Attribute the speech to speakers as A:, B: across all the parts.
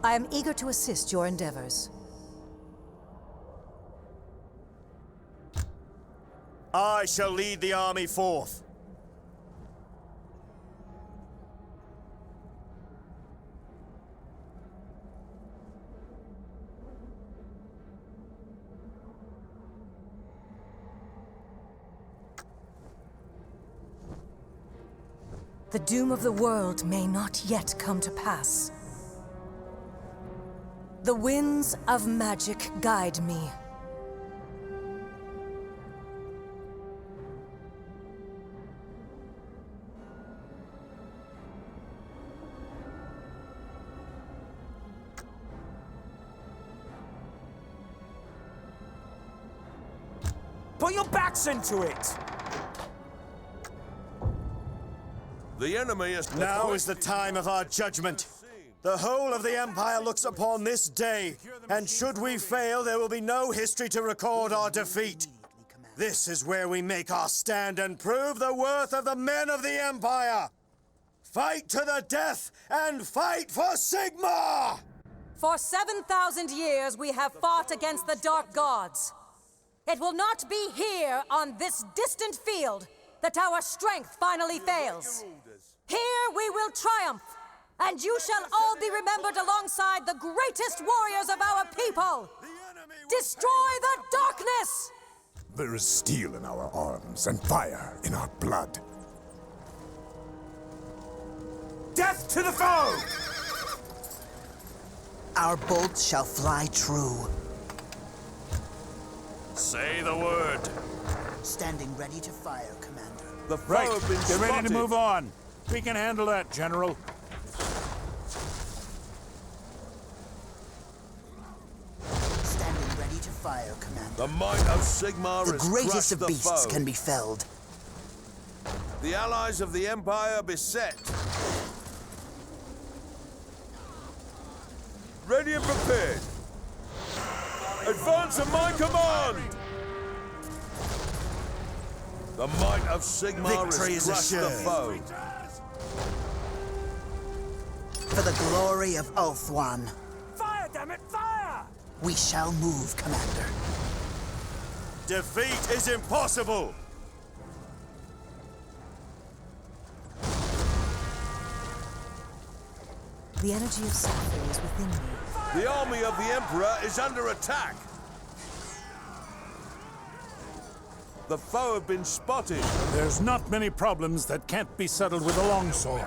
A: I am eager to assist your endeavors.
B: I shall lead the army forth.
A: The doom of the world may not yet come to pass. The winds of magic guide me.
C: Put your backs into it!
D: The enemy is...
B: Now is the time of our judgment. The whole of the Empire looks upon this day, and should we fail, there will be no history to record our defeat. This is where we make our stand and prove the worth of the men of the Empire! Fight to the death, and fight for Sigmar!
A: For 7,000 years we have fought against the Dark Gods. It will not be here, on this distant field, that our strength finally fails. Here we will triumph, and you shall all be remembered alongside the greatest warriors of our people! Destroy the darkness!
E: There is steel in our arms and fire in our blood.
C: Death to the foe!
F: Our bolts shall fly true.
B: Say the word.
F: Standing ready to fire, Commander.
D: The foe
E: Right,
D: have been
E: get ready
D: spotted.
E: to move on. We can handle that, General.
F: Standing ready to fire, Commander.
D: The might of Sigmar
F: The
D: has
F: greatest
D: crushed
F: of
D: the
F: beasts
D: foe.
F: can be felled.
D: The allies of the Empire beset. Ready and prepared. Advance at my command! The might of Sigmar
B: Victory
D: has
B: is
D: crushed the
B: assured.
D: foe.
F: For the glory of Ulthuan,
C: Fire, damn it, fire!
F: we shall move, Commander.
B: Defeat is impossible!
A: The energy of Sapphire is within me.
D: The army of the Emperor is under attack. The foe have been spotted.
E: There's not many problems that can't be settled with a longsword.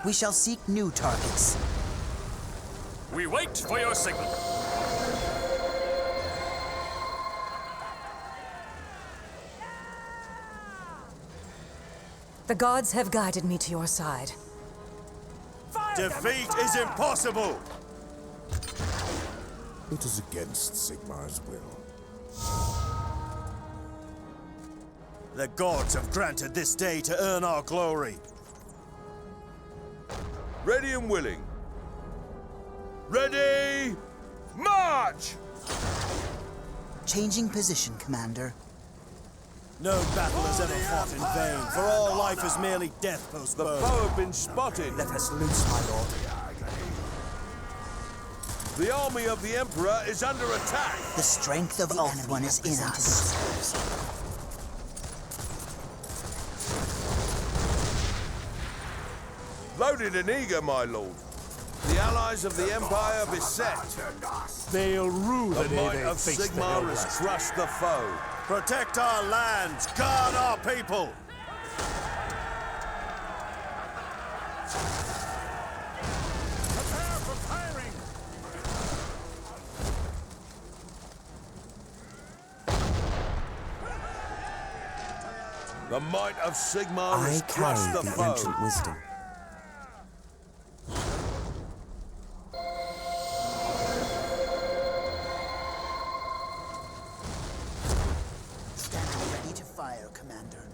F: We shall seek new targets.
B: We wait for your signal.
A: The gods have guided me to your side.
B: Defeat is impossible!
E: It is against Sigmar's will.
B: The gods have granted this day to earn our glory.
D: Ready and willing. Ready, march!
F: Changing position, Commander.
B: No battle has ever fought in vain, for all life is merely death
D: The
B: postponed.
D: foe have been spotted.
C: Let us loose, my lord.
D: The army of the Emperor is under attack.
F: The strength of Ulthuan is in us.
D: Loaded and eager, my lord. The allies of the Empire beset.
E: They'll rue
D: The
E: the day
D: might
E: they
D: of
E: face the
D: Sigmar has
E: Hellraiser.
D: crushed the foe.
B: Protect our lands, guard our people!
E: Prepare for firing!
D: The might of Sigmar
F: I
D: has crushed
F: carry
D: the
F: the
D: foe.
F: ancient wisdom. Standing ready to fire, Commander.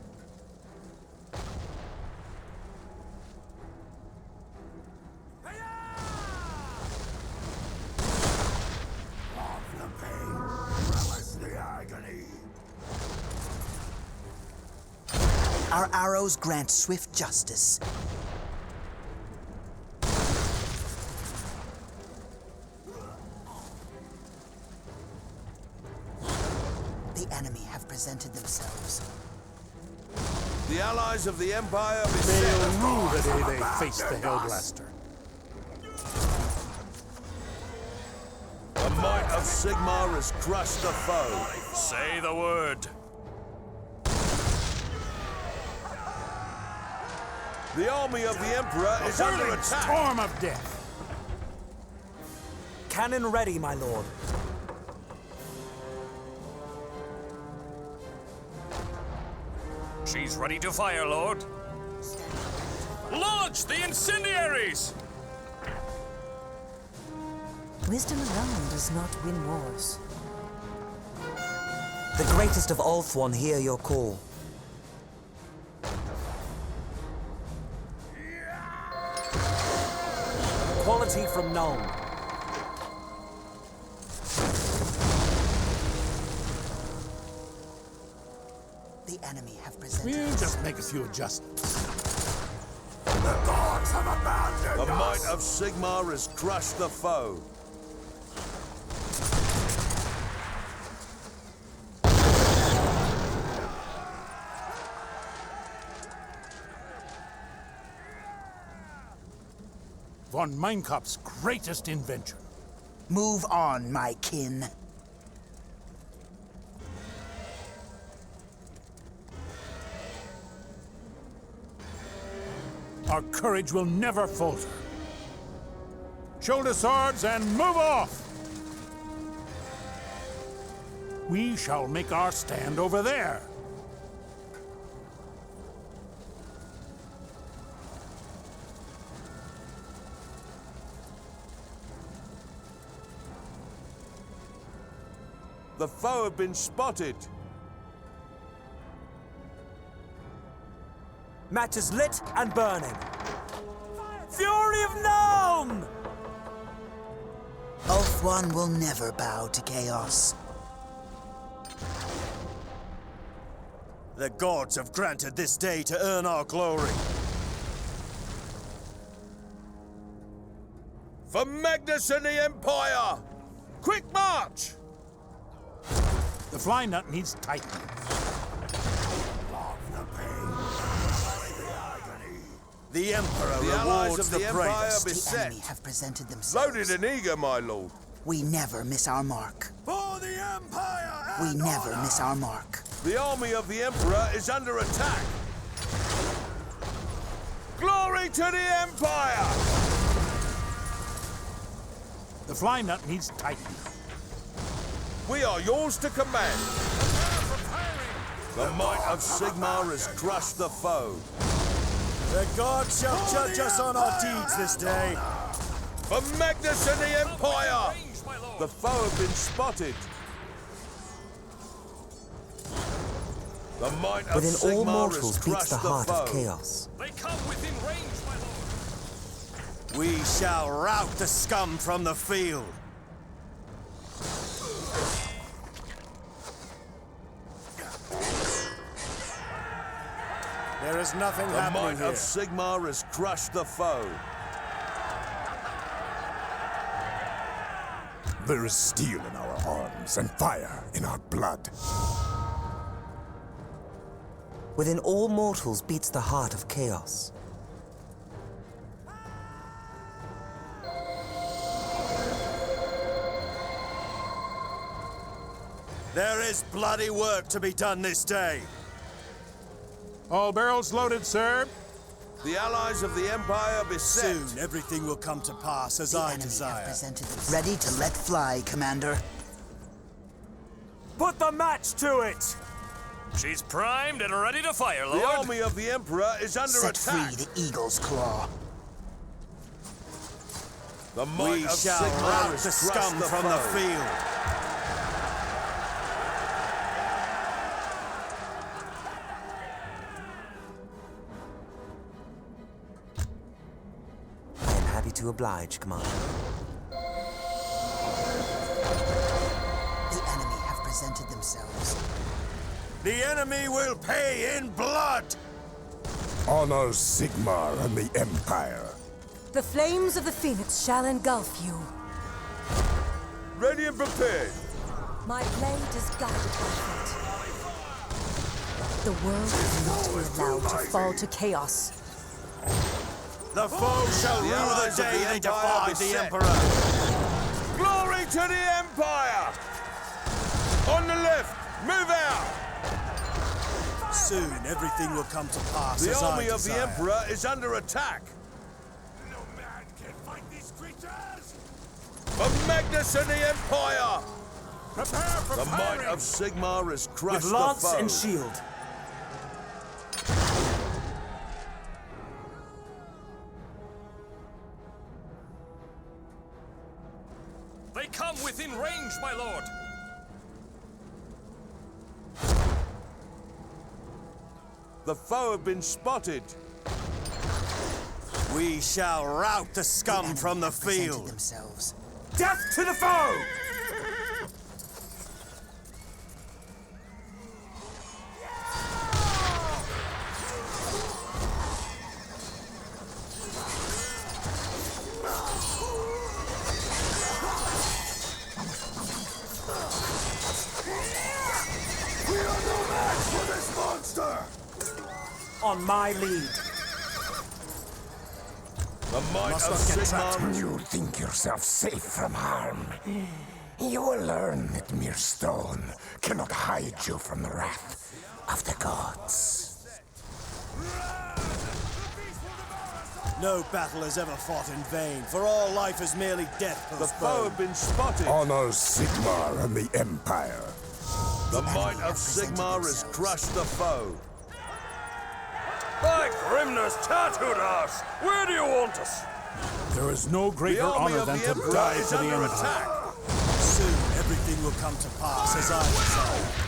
F: Our arrows grant swift justice. presented themselves.
D: The allies of the Empire beset.
E: They'll rue the day they face the Hellblaster.
D: The might of Sigmar has crushed the foe.
C: Say the word.
D: The army of the Emperor is under
E: Whirling
D: attack.
E: storm of death.
C: Cannon ready, my lord.
G: She's ready to fire, Lord. Launch the incendiaries!
A: Wisdom alone does not win wars.
H: The greatest of Ulthuan hear your call.
C: Quality from Nuln.
F: The enemy have presented
E: We'll
F: themselves.
E: just make a few adjustments. The gods have abandoned
D: The might of Sigmar has crushed the foe.
E: Von Meinkopf's greatest invention.
F: Move on, my kin.
E: Our courage will never falter. Shoulder swords and move off! We shall make our stand over there.
D: The foe have been spotted.
C: Match is lit and burning. Fury of Nuln!
F: Ulthuan will never bow to chaos.
B: The gods have granted this day to earn our glory.
D: For Magnus and the Empire! Quick march!
E: The fly nut needs tightening.
B: The Emperor
D: The allies
B: rewards
D: of
B: the
D: the Empire
B: bravest.
F: The
D: beset.
F: enemy have presented themselves.
D: Loaded and eager, my lord.
F: We never miss our mark.
B: For the Empire!
F: We never miss our mark.
D: The army of the Emperor is under attack. Glory to the Empire!
E: The fly nut needs tightening.
D: We are yours to command. The might of Sigmar has crushed the foe.
B: The gods shall judge us on our deeds this day.
D: For Magnus and the Empire! The foe have been spotted. The might of
H: Within all
D: Sigmar
H: mortals
D: has
H: beats
D: crushed
H: the heart of
D: foe.
H: chaos.
G: They come within range, my lord.
B: We shall rout the scum from the field. There is nothing
D: The
B: happening
D: might
B: here.
D: of Sigmar has crushed the foe.
E: There is steel in our arms and fire in our blood.
H: Within all mortals beats the heart of chaos.
B: There is bloody work to be done this day.
E: All barrels loaded, sir.
D: The allies of the Empire beset.
B: Soon everything will come to pass as
F: The
B: I
F: enemy have
B: desire.
F: presented themselves. Ready to let fly, Commander.
C: Put the match to it!
G: She's primed and ready to fire,
D: The
G: Lord.
D: army of the Emperor is under
F: Set
D: attack.
F: free the Eagle's Claw.
D: The might
B: We
D: of
B: shall
D: Sigmar
B: rout
D: has
B: the
D: crushed
B: scum
D: the
B: from the
D: foe.
B: field.
H: I am happy to oblige, Commander.
F: The enemy have presented themselves.
B: The enemy will pay in blood.
E: Honor Sigmar and the Empire.
A: The flames of the Phoenix shall engulf you.
D: Ready and prepared.
A: My blade is guided by fate. The world cannot be allowed to fall to chaos.
B: The foe shall
D: The
B: rue the
D: allies of
B: day
D: the
B: they
D: Empire
B: defy the
D: beset.
B: Emperor.
D: Glory to the Empire! On the left, move out!
B: Soon everything will come to pass
D: The
B: as
D: army
B: I
D: of the
B: desire.
D: Emperor is under attack.
G: No man can fight these creatures!
D: Of Magnus and the Empire!
G: Prepare for
D: The might
G: firing!
D: of Sigmar has crushed
C: With
D: the
C: lance
D: foe.
C: and shield.
G: They come within range, my lord!
D: The foe have been spotted.
B: We shall rout the scum from the
F: Presented
B: field.
F: themselves.
C: Death to the foe! On my lead.
D: The might
B: Must
D: of
B: not get trapped.
D: Sigmar.
I: You think yourself safe from harm. You will learn that mere stone cannot hide you from the wrath of the gods.
B: No battle is ever fought in vain, for all life is merely death
D: The foe have
B: postponed.
D: been spotted.
I: Honor Sigmar and the Empire.
D: The might of Sigmar has crushed the foe.
G: By Grimness tattooed us! Where do you want us?
E: There is no
D: The
E: greater
D: army
E: honor
D: of
E: than
D: the
E: to
D: Emperor
E: die
D: is
E: for the
D: under
E: Empire.
D: attack.
B: Soon everything will come to pass as I desire.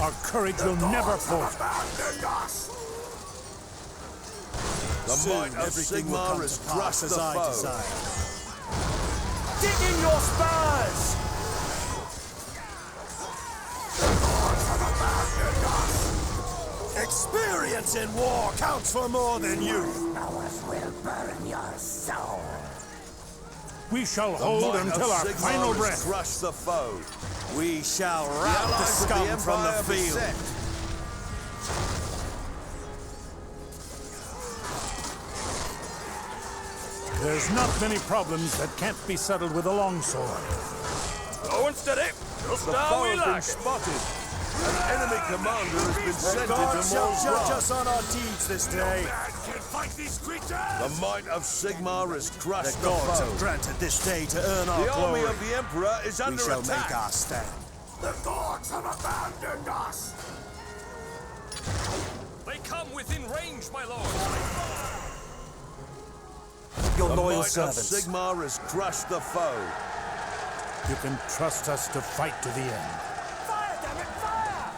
E: Our courage will never falter.
D: The
B: Soon
D: might of
B: everything will
D: Sigmar
B: come
D: has
B: to pass
D: crushed
B: as
D: the
B: I
D: foe.
B: desire.
C: Dig in your spurs!
B: Experience in war counts for more than youth.
I: Powers will burn your soul.
E: We shall
D: The
E: hold
D: might
E: until
D: of
E: our
D: Sigmar
E: final
D: has
E: breath.
D: crushed the foe.
B: We shall
D: The
B: rout the
D: allies of
B: scum
D: the
B: from the
D: Empire
B: field.
D: beset.
E: There's not many problems that can't be settled with a longsword.
G: Slow and steady, just
D: The
G: how
D: foe
G: we
D: have been
G: like it.
D: spotted. An enemy commander has been sent
B: God
D: into
B: shall
D: Mor's
B: judge
D: wrath.
B: us on our deeds this day.
G: Man can fight these creatures!
D: The might of Sigmar has
B: The
D: crushed the
B: gods have
D: foe.
B: granted this day to earn our
D: The army
B: glory.
D: of the Emperor is
B: We
D: under
B: shall
D: attack.
B: make our stand.
I: The gods have abandoned us.
G: They come within range, my lord!
C: Your
D: The
C: loyal
D: might of
C: servants.
D: Sigmar has crushed the foe.
E: You can trust us to fight to the end.
C: Fire, damn it, fire!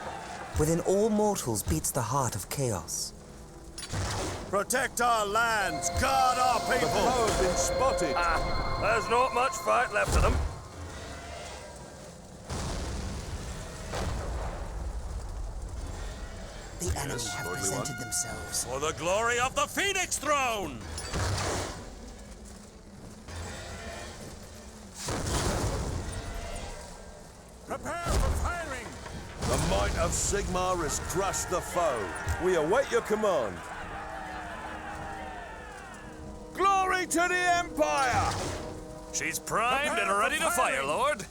H: Within all mortals beats the heart of chaos.
B: Protect our lands, guard our
D: The
B: people.
D: foe have been spotted.
G: There's not much fight left of them.
F: The enemy have
D: lordly
F: presented
D: one.
F: themselves.
G: For the glory of the Phoenix Throne!
E: Prepare for firing!
D: The might of Sigmar has crushed the foe. We await your command. Glory to the Empire!
G: She's primed and ready to fire, lord.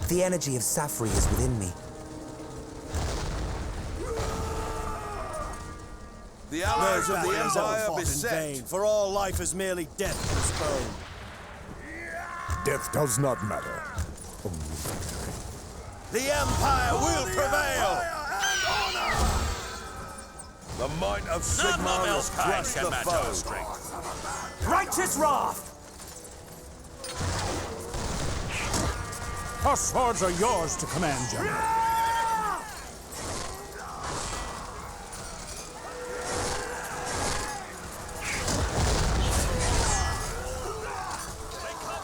H: The energy of Safri is within me.
D: The
B: No
D: allies of
B: battle
D: the
B: is ever
D: Empire
B: fought in
D: beset.
B: vain, for all life is merely death postponed.
I: Death does not matter.
B: The Empire will prevail!
D: The might of
G: None
D: Sigmar
G: of
D: has
G: Elfkind
D: crushed
G: can
D: the
G: match our
D: foe.
G: strength.
C: Righteous wrath!
E: Our swords are yours to command, General.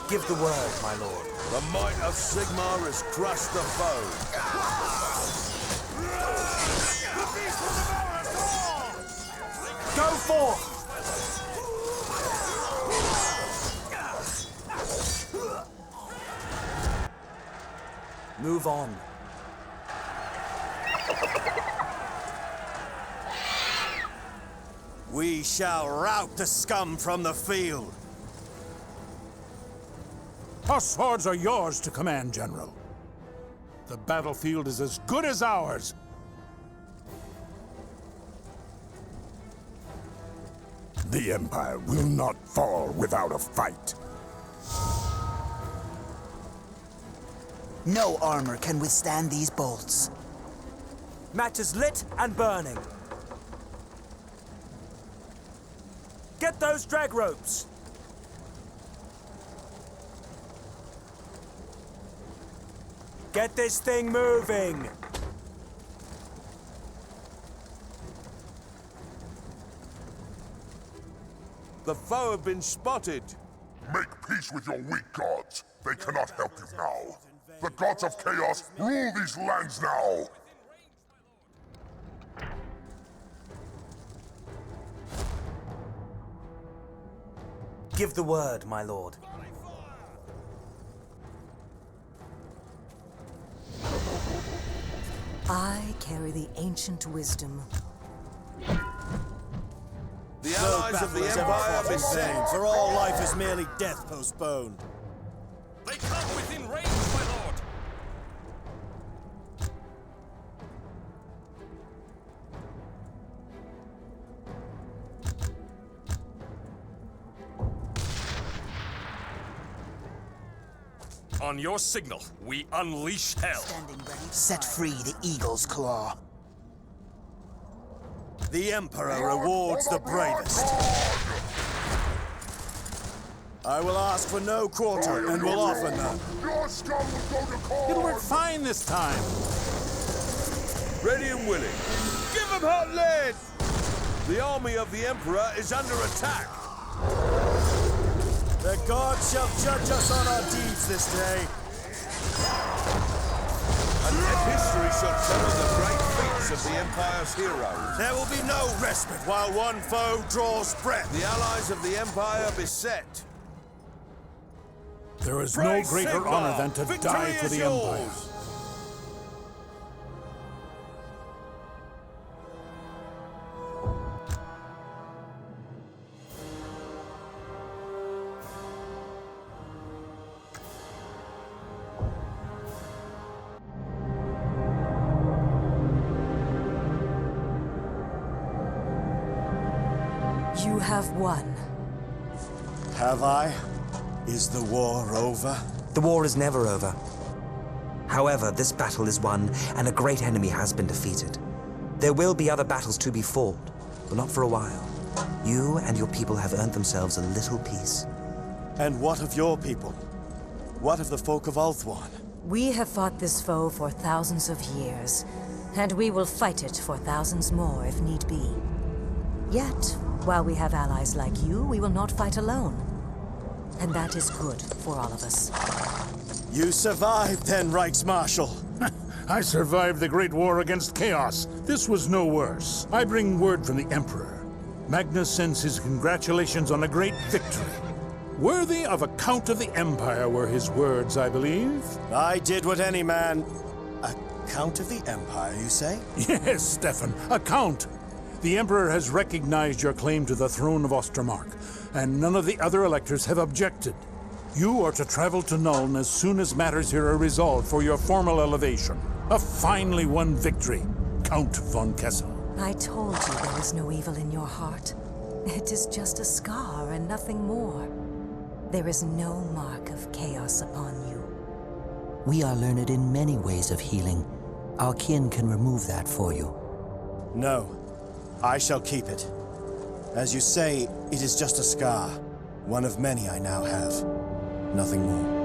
C: Give the word, my lord.
D: The might of Sigmar has crushed the foe.
C: Go forth! Move on.
B: We shall rout the scum from the field.
E: Our swords are yours to command, General. The battlefield is as good as ours.
I: The Empire will not fall without a fight.
F: No armor can withstand these bolts.
C: Matches lit and burning. Get those drag ropes. Get this thing moving.
D: The foe have been spotted.
I: Make peace with your weak gods. They cannot help you now. The gods of chaos rule these lands now.
C: Give the word, my lord.
A: I carry the ancient wisdom.
D: The allies of the Empire have been sent.
B: For all life is merely death postponed.
G: They come within range, my lord! On your signal, we unleash hell.
F: Standing ready to set free the eagle's claw.
B: The Emperor rewards the bravest. I will ask for no quarter and will offer none.
I: Your scum will go to court.
E: It'll work fine this time.
D: Ready and willing. Give them hot lead! The army of the Emperor is under attack.
B: The gods shall judge us on our deeds this day.
D: And history shall tell of the great feats of the Empire's heroes.
B: There will be no respite while one foe draws breath.
D: The allies of the Empire beset.
E: There is no
D: Praise
E: greater
D: Sigmar!
E: honor than to
D: Victory
E: die for
D: is
E: the Empire.
D: yours!
A: You have won.
B: Have I? Is the war over?
H: The war is never over. However, this battle is won, and a great enemy has been defeated. There will be other battles to be fought, but not for a while. You and your people have earned themselves a little peace.
B: And what of your people? What of the folk of Ulthuan?
A: We have fought this foe for thousands of years, and we will fight it for thousands more if need be. Yet, while we have allies like you, we will not fight alone. And that is good for all of us.
B: You survived then, Reichsmarschall.
E: I survived the Great War against Chaos. This was no worse. I bring word from the Emperor. Magnus sends his congratulations on a great victory. Worthy of a Count of the Empire were his words, I believe.
B: I did what any man... A Count of the Empire, you say?
E: Yes, Stefan, a Count. The Emperor has recognized your claim to the throne of Ostermark, and none of the other electors have objected. You are to travel to Nuln as soon as matters here are resolved for your formal elevation. A finely won victory, Count von Kessel.
A: I told you there was no evil in your heart. It is just a scar and nothing more. There is no mark of chaos upon you.
F: We are learned in many ways of healing. Our kin can remove that for you.
B: No. I shall keep it. As you say, it is just a scar. One of many I now have. Nothing more.